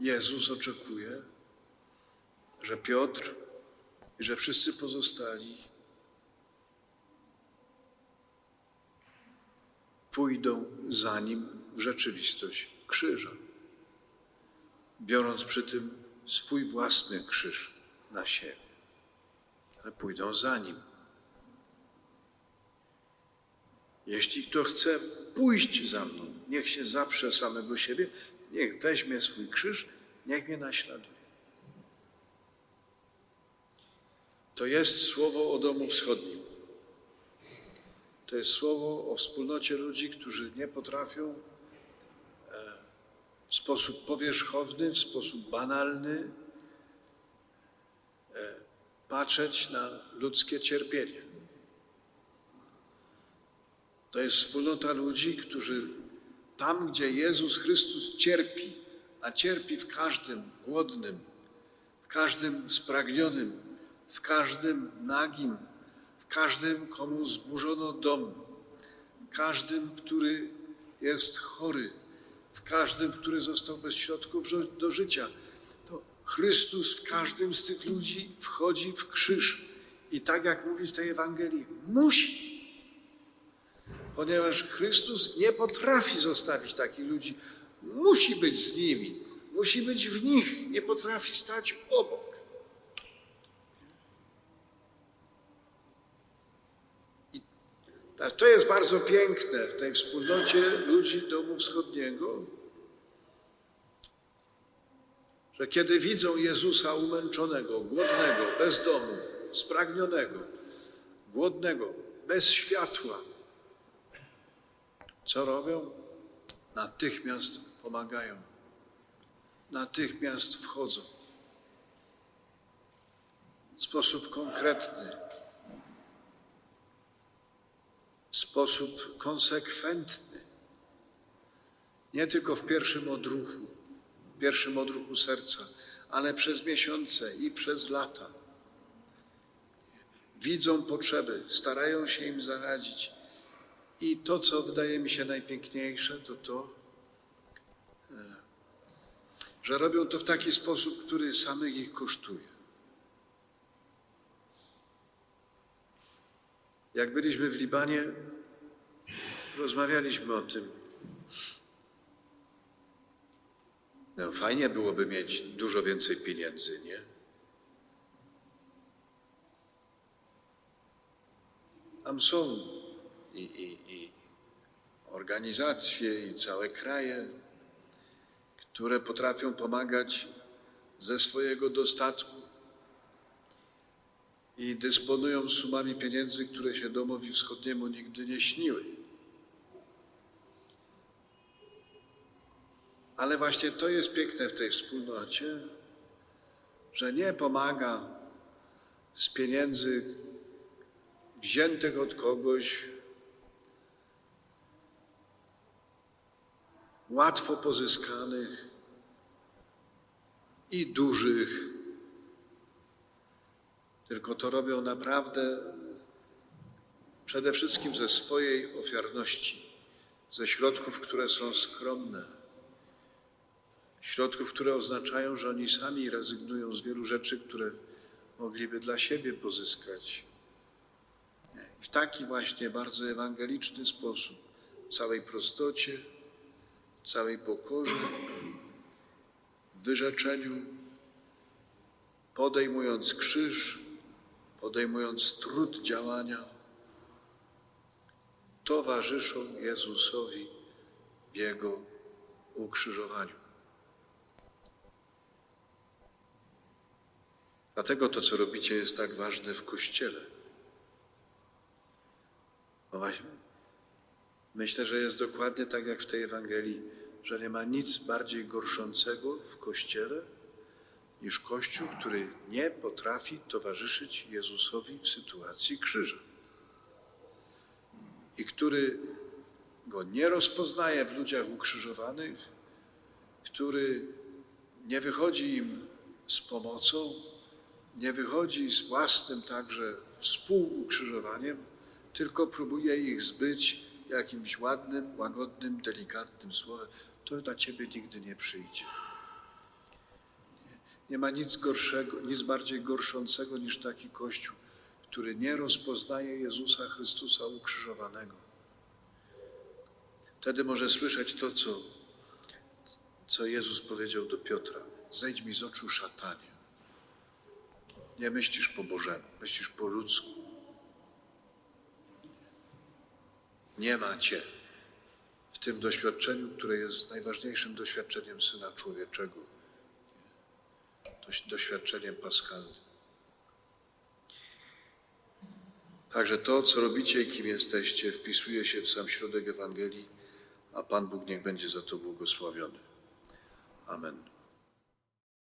Jezus oczekuje, że Piotr i że wszyscy pozostali pójdą za Nim w rzeczywistość krzyża, biorąc przy tym swój własny krzyż na siebie. Ale pójdą za Nim. Jeśli kto chce pójść za mną, niech się zaprze samego siebie, niech weźmie swój krzyż, niech mnie naśladuje. To jest słowo o Domu Wschodnim. To jest słowo o wspólnocie ludzi, którzy nie potrafią w sposób powierzchowny, w sposób banalny patrzeć na ludzkie cierpienie. To jest wspólnota ludzi, którzy tam, gdzie Jezus Chrystus cierpi, a cierpi w każdym głodnym, w każdym spragnionym, w każdym nagim, w każdym, komu zburzono dom, w każdym, który jest chory, w każdym, który został bez środków do życia. To Chrystus w każdym z tych ludzi wchodzi w krzyż. I tak jak mówi w tej Ewangelii, musi. Ponieważ Chrystus nie potrafi zostawić takich ludzi. Musi być z nimi, musi być w nich, nie potrafi stać obok. I to jest bardzo piękne w tej wspólnocie ludzi Domu Wschodniego, że kiedy widzą Jezusa umęczonego, głodnego, bez domu, spragnionego, głodnego, bez światła, co robią? Natychmiast pomagają. Natychmiast wchodzą. W sposób konkretny. W sposób konsekwentny. Nie tylko w pierwszym odruchu serca, ale przez miesiące i przez lata. Widzą potrzeby, starają się im zaradzić. I to, co wydaje mi się najpiękniejsze, to, że robią to w taki sposób, który samych ich kosztuje. Jak byliśmy w Libanie, rozmawialiśmy o tym. No, fajnie byłoby mieć dużo więcej pieniędzy, nie? Tam są i organizacje, i całe kraje, które potrafią pomagać ze swojego dostatku i dysponują sumami pieniędzy, które się Domowi Wschodniemu nigdy nie śniły. Ale właśnie to jest piękne w tej wspólnocie, że nie pomaga z pieniędzy wziętych od kogoś, łatwo pozyskanych i dużych, tylko to robią naprawdę przede wszystkim ze swojej ofiarności, ze środków, które są skromne, środków, które oznaczają, że oni sami rezygnują z wielu rzeczy, które mogliby dla siebie pozyskać. W taki właśnie bardzo ewangeliczny sposób, w całej prostocie, w całej pokorze, w wyrzeczeniu, podejmując krzyż, podejmując trud działania, towarzyszą Jezusowi w Jego ukrzyżowaniu. Dlatego to, co robicie, jest tak ważne w Kościele. No właśnie, myślę, że jest dokładnie tak jak w tej Ewangelii, że nie ma nic bardziej gorszącego w Kościele niż Kościół, który nie potrafi towarzyszyć Jezusowi w sytuacji krzyża i który Go nie rozpoznaje w ludziach ukrzyżowanych, który nie wychodzi im z pomocą, nie wychodzi z własnym także współukrzyżowaniem, tylko próbuje ich zbyć jakimś ładnym, łagodnym, delikatnym słowem. To na ciebie nigdy nie przyjdzie. Nie ma nic gorszego, nic bardziej gorszącego niż taki Kościół, który nie rozpoznaje Jezusa Chrystusa ukrzyżowanego. Wtedy może słyszeć to, co Jezus powiedział do Piotra. Zejdź mi z oczu, szatanie. Nie myślisz po Bożemu, myślisz po ludzku. Nie ma Cię w tym doświadczeniu, które jest najważniejszym doświadczeniem Syna Człowieczego. Doświadczeniem paschalnym. Także to, co robicie i kim jesteście, wpisuje się w sam środek Ewangelii, a Pan Bóg niech będzie za to błogosławiony. Amen.